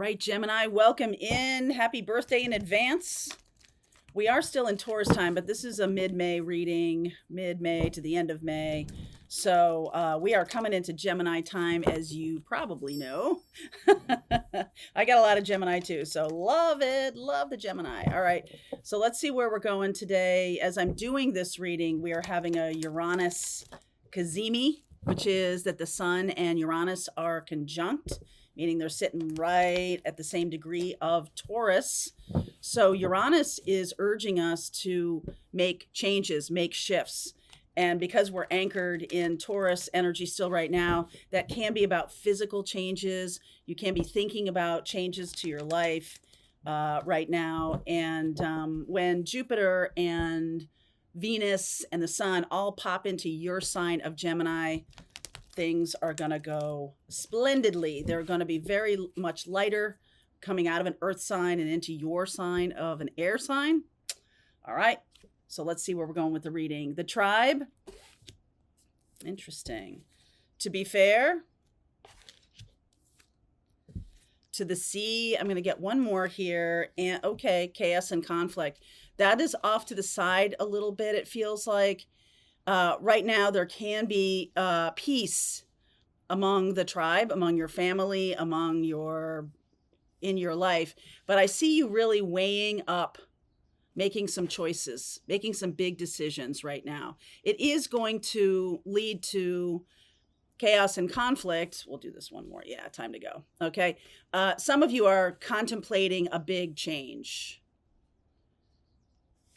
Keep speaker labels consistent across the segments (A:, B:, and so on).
A: right, Gemini, welcome in. Happy birthday in advance. We are still in Taurus time, but this is a mid-May reading, mid-May to the end of May. So we are coming into Gemini time, as you probably know. I got a lot of Gemini too, so love it. Love the Gemini. All right, so let's see where we're going today. As I'm doing this reading, we are having a Uranus Cazimi, which is that the Sun and Uranus are conjunct, meaning they're sitting right at the same degree of Taurus. So Uranus is urging us to make changes, make shifts. And because we're anchored in Taurus energy still right now, that can be about physical changes. You can be thinking about changes to your life right now. And when Jupiter and Venus and the Sun all pop into your sign of Gemini, things are going to go splendidly. They're going to be very much lighter, coming out of an earth sign and into your sign of an air sign. All right. So let's see where we're going with the reading. The tribe. Interesting. To be fair. To the sea. I'm going to get one more here. And okay, chaos and conflict. That is off to the side a little bit, it feels like. Right now, there can be peace among the tribe, among your family, in your life. But I see you really weighing up, making some choices, making some big decisions right now. It is going to lead to chaos and conflict. We'll do this one more. Yeah, time to go. Okay. Some of you are contemplating a big change.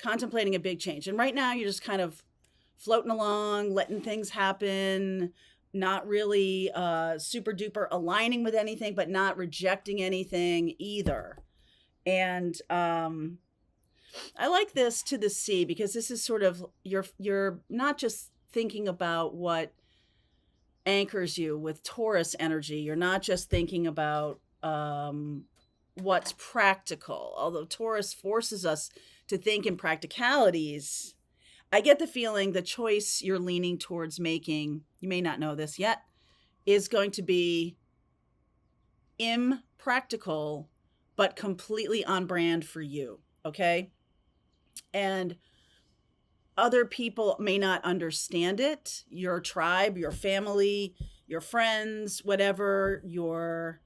A: And right now, you're just kind of floating along, letting things happen, not really super duper aligning with anything, but not rejecting anything either. And I like this to the sea because this is sort of you're not just thinking about what anchors you with Taurus energy. You're not just thinking about what's practical, although Taurus forces us to think in practicalities. I get the feeling the choice you're leaning towards making, you may not know this yet, is going to be impractical, but completely on brand for you, okay? And other people may not understand it. Your tribe, your family, your friends, whatever, your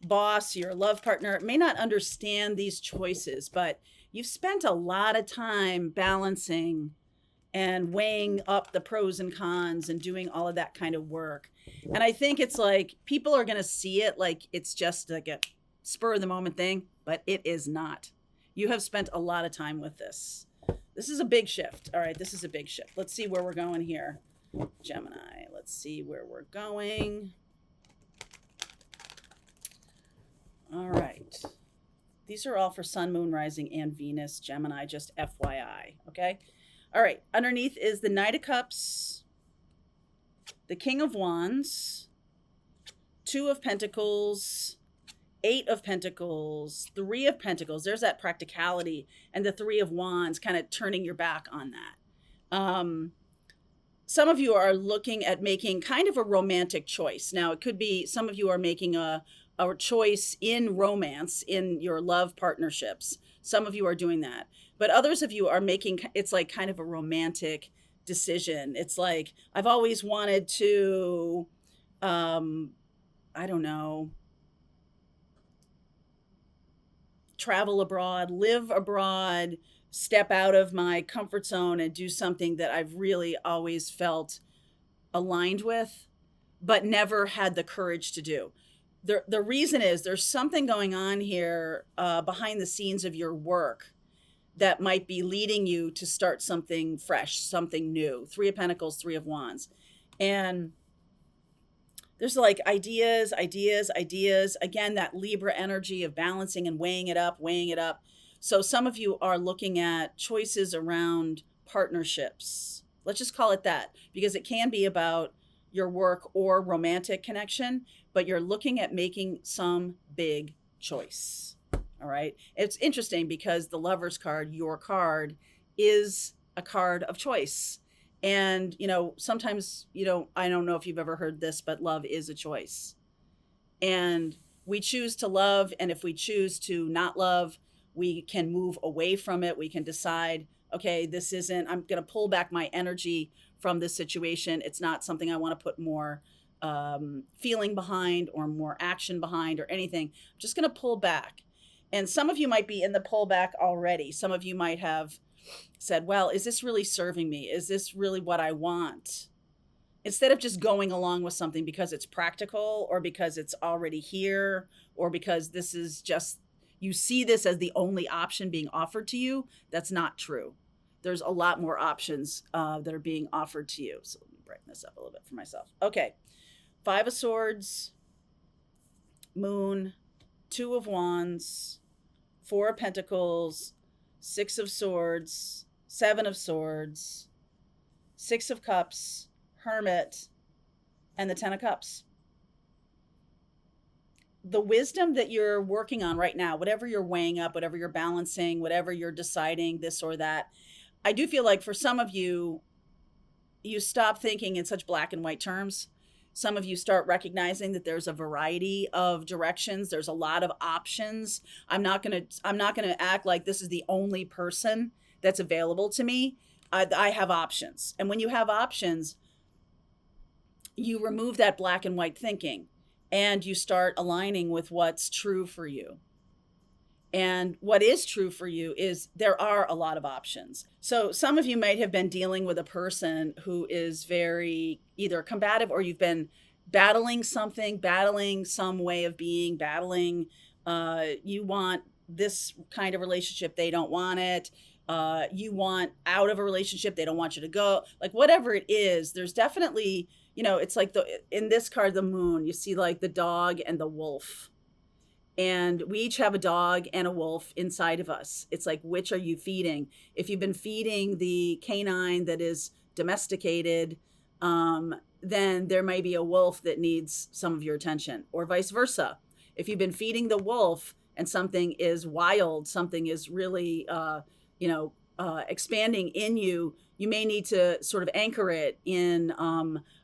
A: boss, your love partner may not understand these choices, but you've spent a lot of time balancing and weighing up the pros and cons and doing all of that kind of work. And I think it's like people are going to see it like it's just like a spur of the moment thing, but it is not. You have spent a lot of time with this. This is a big shift. All right, this is a big shift. Let's see where we're going here. Gemini, let's see where we're going. All right. These are all for Sun, Moon, Rising, and Venus, Gemini, just FYI, okay? All right, underneath is the Knight of Cups, the King of Wands, Two of Pentacles, Eight of Pentacles, Three of Pentacles. There's that practicality, and the Three of Wands, kind of turning your back on that. Some of you are looking at making kind of a romantic choice. Now, it could be some of you are making a choice in romance, in your love partnerships. Some of you are doing that. But others of you are making, it's like kind of a romantic decision. It's like, I've always wanted to, I don't know, travel abroad, live abroad, step out of my comfort zone and do something that I've really always felt aligned with, but never had the courage to do. The reason is there's something going on here behind the scenes of your work that might be leading you to start something fresh, something new. Three of Pentacles, Three of Wands. And there's like ideas. Again, that Libra energy of balancing and weighing it up. So some of you are looking at choices around partnerships. Let's just call it that, because it can be about your work or romantic connection, but you're looking at making some big choice. All right. It's interesting because the Lover's card, your card, is a card of choice. And, sometimes, I don't know if you've ever heard this, but love is a choice. And we choose to love, and if we choose to not love, we can move away from it. We can decide, okay, this isn't, I'm going to pull back my energy from this situation. It's not something I want to put more feeling behind or more action behind or anything. I'm just going to pull back. And some of you might be in the pullback already. Some of you might have said, well, is this really serving me? Is this really what I want? Instead of just going along with something because it's practical or because it's already here or because this is just, you see this as the only option being offered to you, that's not true. There's a lot more options that are being offered to you. So let me brighten this up a little bit for myself. Okay. 5 of Swords, Moon, 2 of Wands, 4 of Pentacles, 6 of Swords, 7 of Swords, 6 of Cups, Hermit, and the 10 of Cups. The wisdom that you're working on right now, whatever you're weighing up, whatever you're balancing, whatever you're deciding, this or that, I do feel like for some of you, you stop thinking in such black and white terms. Some of you start recognizing that there's a variety of directions. There's a lot of options. I'm not gonna act like this is the only person that's available to me. I have options. And when you have options, you remove that black and white thinking and you start aligning with what's true for you. And what is true for you is there are a lot of options. So some of you might have been dealing with a person who is very either combative, or you've been battling something, battling some way of being, battling, you want this kind of relationship, they don't want it. You want out of a relationship, they don't want you to go. Like whatever it is, there's definitely, it's like in this card, the Moon, you see like the dog and the wolf. And we each have a dog and a wolf inside of us. It's like, which are you feeding? If you've been feeding the canine that is domesticated, then there may be a wolf that needs some of your attention, or vice versa. If you've been feeding the wolf and something is wild, something is really, expanding in you, you may need to sort of anchor it in,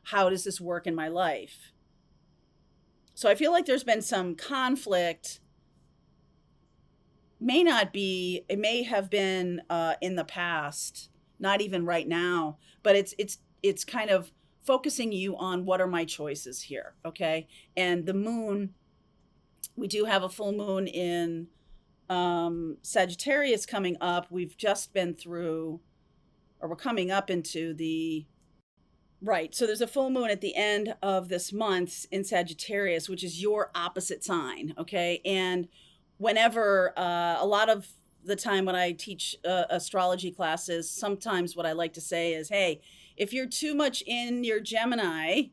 A: how does this work in my life? So I feel like there's been some conflict. It may have been in the past, not even right now, but it's kind of focusing you on what are my choices here, okay? And the Moon, we do have a full moon in Sagittarius coming up. We've just been through, or we're coming up into the right. So there's a full moon at the end of this month in Sagittarius, which is your opposite sign. Okay. And whenever, a lot of the time when I teach astrology classes, sometimes what I like to say is, hey, if you're too much in your Gemini,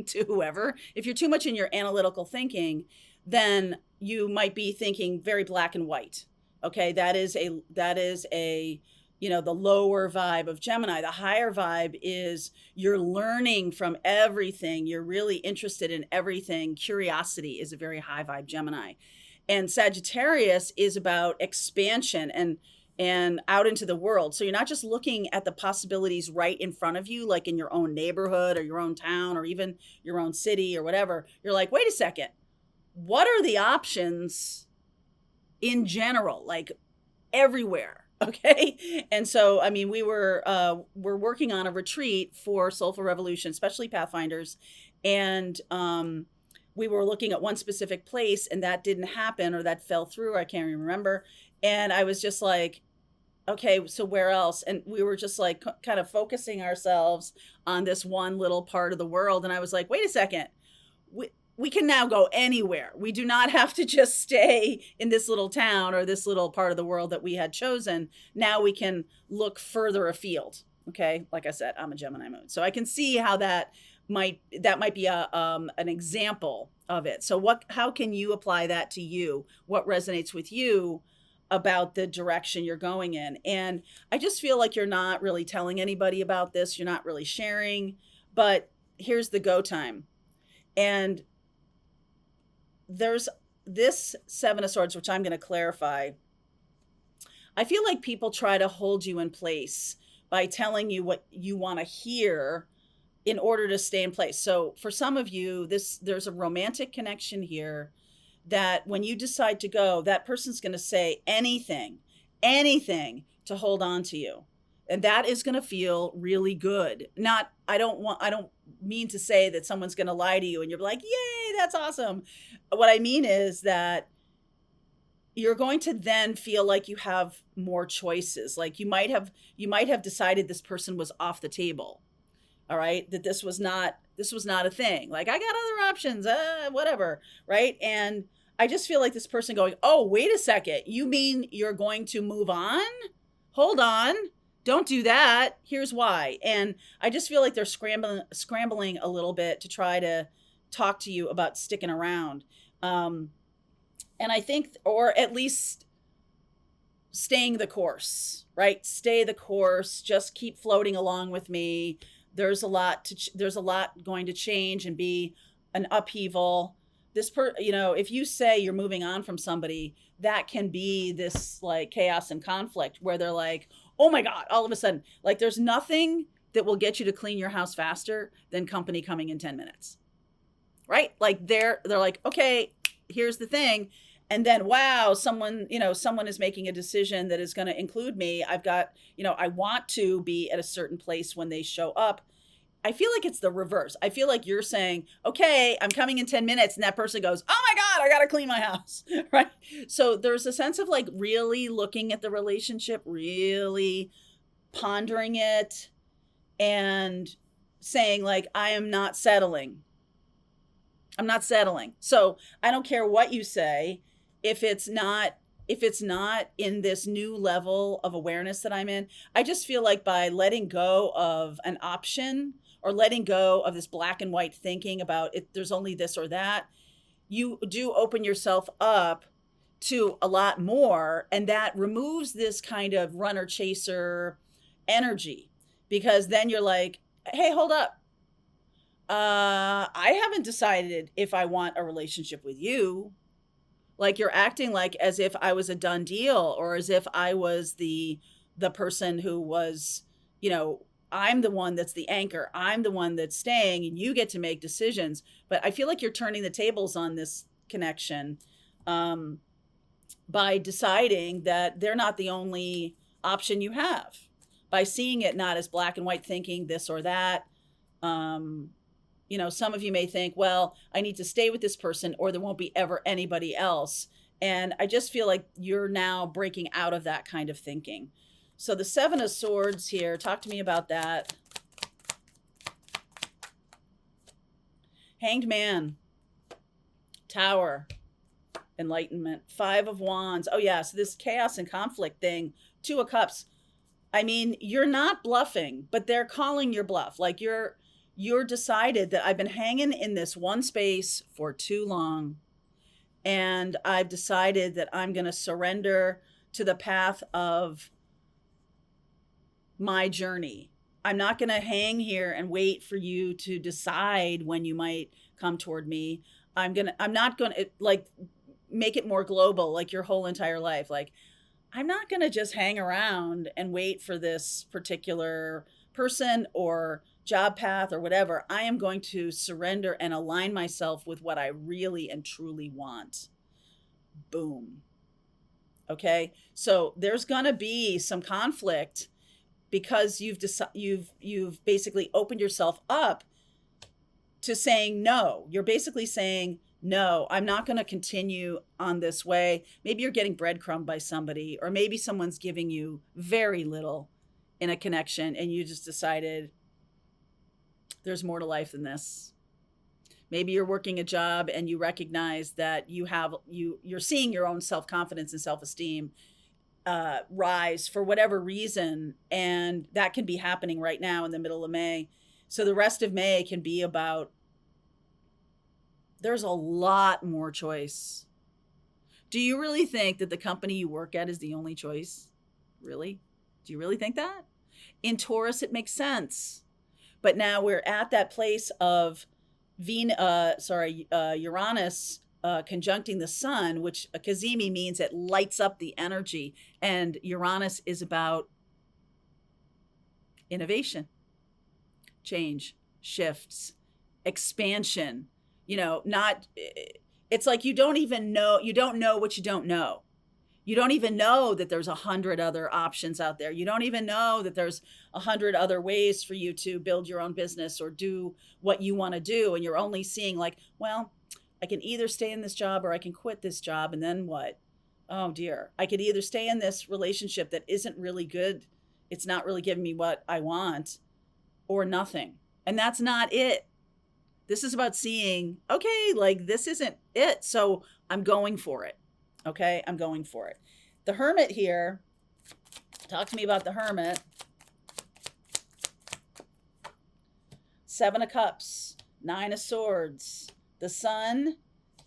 A: to whoever, if you're too much in your analytical thinking, then you might be thinking very black and white. Okay. That is a the lower vibe of Gemini. The higher vibe is you're learning from everything. You're really interested in everything. Curiosity is a very high vibe Gemini. And Sagittarius is about expansion and out into the world. So you're not just looking at the possibilities right in front of you, like in your own neighborhood or your own town or even your own city or whatever. You're like, wait a second, what are the options in general, like everywhere? Okay. And so, I mean, we're working on a retreat for Soulful Revolution, especially Pathfinders. And we were looking at one specific place and that didn't happen, or that fell through. I can't even remember. And I was just like, okay, so where else? And we were just like kind of focusing ourselves on this one little part of the world. And I was like, wait a second. We can now go anywhere. We do not have to just stay in this little town or this little part of the world that we had chosen. Now we can look further afield. Okay. Like I said, I'm a Gemini moon. So I can see how that might be an example of it. So how can you apply that to you? What resonates with you about the direction you're going in? And I just feel like you're not really telling anybody about this. You're not really sharing, but here's the go time. And there's this 7 of Swords, which I'm going to clarify. I feel like people try to hold you in place by telling you what you want to hear in order to stay in place. So for some of you, there's a romantic connection here that when you decide to go, that person's going to say anything to hold on to you. And that is going to feel really good. Not, I don't mean to say that someone's going to lie to you and you're like, yay, that's awesome. What I mean is that you're going to then feel like you have more choices. Like you might have decided this person was off the table. All right, that this was not a thing. Like, I got other options, whatever, right? And I just feel like this person going, oh, wait a second, you mean you're going to move on? Hold on, don't do that. Here's why. And I just feel like they're scrambling a little bit to try to talk to you about sticking around. And I think, or at least staying the course, right? Stay the course, just keep floating along with me. There's a lot going to change and be an upheaval. If you say you're moving on from somebody, that can be this like chaos and conflict where they're like, oh my God, all of a sudden, like there's nothing that will get you to clean your house faster than company coming in 10 minutes. Right? Like they're like, okay, here's the thing. And then, wow, someone is making a decision that is going to include me. I've got, I want to be at a certain place when they show up. I feel like it's the reverse. I feel like you're saying, okay, I'm coming in 10 minutes. And that person goes, oh my God, I got to clean my house. Right. So there's a sense of like really looking at the relationship, really pondering it and saying like, I am not settling. I'm not settling. So I don't care what you say. If it's not in this new level of awareness that I'm in, I just feel like by letting go of an option or letting go of this black and white thinking about it, there's only this or that, you do open yourself up to a lot more. And that removes this kind of runner chaser energy, because then you're like, hey, hold up. I haven't decided if I want a relationship with you. Like you're acting like as if I was a done deal, or as if I was the person who was, I'm the one that's the anchor. I'm the one that's staying and you get to make decisions. But I feel like you're turning the tables on this connection by deciding that they're not the only option you have, by seeing it not as black and white thinking this or that. Some of you may think, well, I need to stay with this person or there won't be ever anybody else. And I just feel like you're now breaking out of that kind of thinking. So the Seven of Swords here, talk to me about that. Hanged Man, Tower, Enlightenment, Five of Wands. Oh yeah, so this chaos and conflict thing, Two of Cups. I mean, you're not bluffing, but they're calling your bluff. Like you're decided that I've been hanging in this one space for too long. And I've decided that I'm going to surrender to the path of my journey. I'm not going to hang here and wait for you to decide when you might come toward me. I'm not going to like make it more global, like your whole entire life. Like, I'm not going to just hang around and wait for this particular person or job path or whatever. I am going to surrender and align myself with what I really and truly want. Boom. Okay. So there's going to be some conflict because you've basically opened yourself up to saying no. You're basically saying, no, I'm not going to continue on this way. Maybe you're getting breadcrumbed by somebody, or maybe someone's giving you very little in a connection and you just decided there's more to life than this. Maybe you're working a job and you recognize that you're seeing your own self-confidence and self-esteem rise for whatever reason. And that can be happening right now in the middle of May. So the rest of May can be about, there's a lot more choice. Do you really think that the company you work at is the only choice? Really? Do you really think that? In Taurus, it makes sense. But now we're at that place of Uranus conjuncting the sun, which Kazemi means it lights up the energy. And Uranus is about innovation, change, shifts, expansion. It's like you don't know what you don't know. You don't even know that there's 100 other options out there. You don't even know that there's 100 other ways for you to build your own business or do what you want to do. And you're only seeing like, well, I can either stay in this job or I can quit this job. And then what? Oh dear. I could either stay in this relationship that isn't really good. It's not really giving me what I want, or nothing. And that's not it. This is about seeing, okay, like this isn't it. So I'm going for it. Okay, I'm going for it. The Hermit here, talk to me about the Hermit. Seven of Cups, Nine of Swords, the Sun,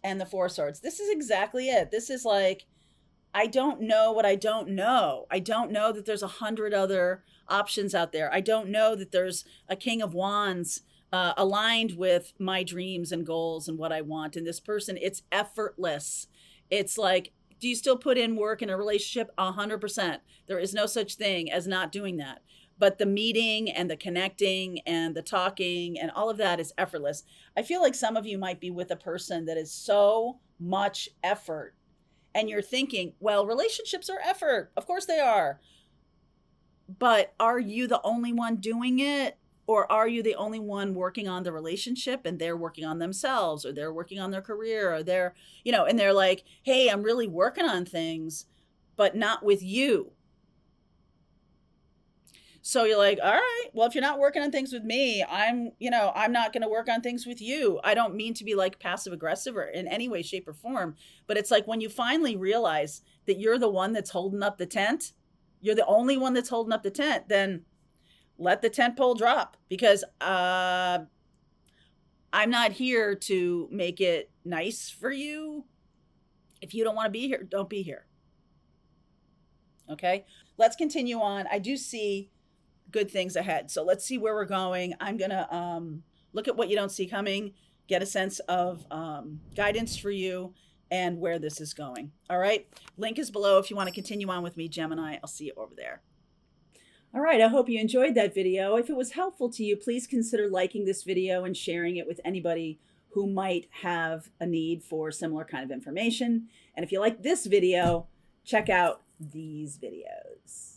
A: and the Four of Swords. This is exactly it. This is like, I don't know what I don't know. I don't know that there's 100 other options out there. I don't know that there's a King of Wands aligned with my dreams and goals and what I want. And this person, it's effortless. It's like, do you still put in work in a relationship? 100%. There is no such thing as not doing that. But the meeting and the connecting and the talking and all of that is effortless. I feel like some of you might be with a person that is so much effort. And you're thinking, well, relationships are effort. Of course they are. But are you the only one doing it? Or are you the only one working on the relationship and they're working on themselves, or they're working on their career, or they're, and they're like, hey, I'm really working on things, but not with you. So you're like, all right, well, if you're not working on things with me, I'm not going to work on things with you. I don't mean to be like passive aggressive or in any way, shape or form, but it's like when you finally realize that you're the one that's holding up the tent, you're the only one that's holding up the tent, then let the tent pole drop, because I'm not here to make it nice for you. If you don't want to be here, don't be here. Okay, let's continue on. I do see good things ahead. So let's see where we're going. I'm going to look at what you don't see coming, get a sense of guidance for you and where this is going. All right, link is below if you want to continue on with me, Gemini. I'll see you over there. All right, I hope you enjoyed that video. If it was helpful to you, please consider liking this video and sharing it with anybody who might have a need for similar kind of information. And if you like this video, check out these videos.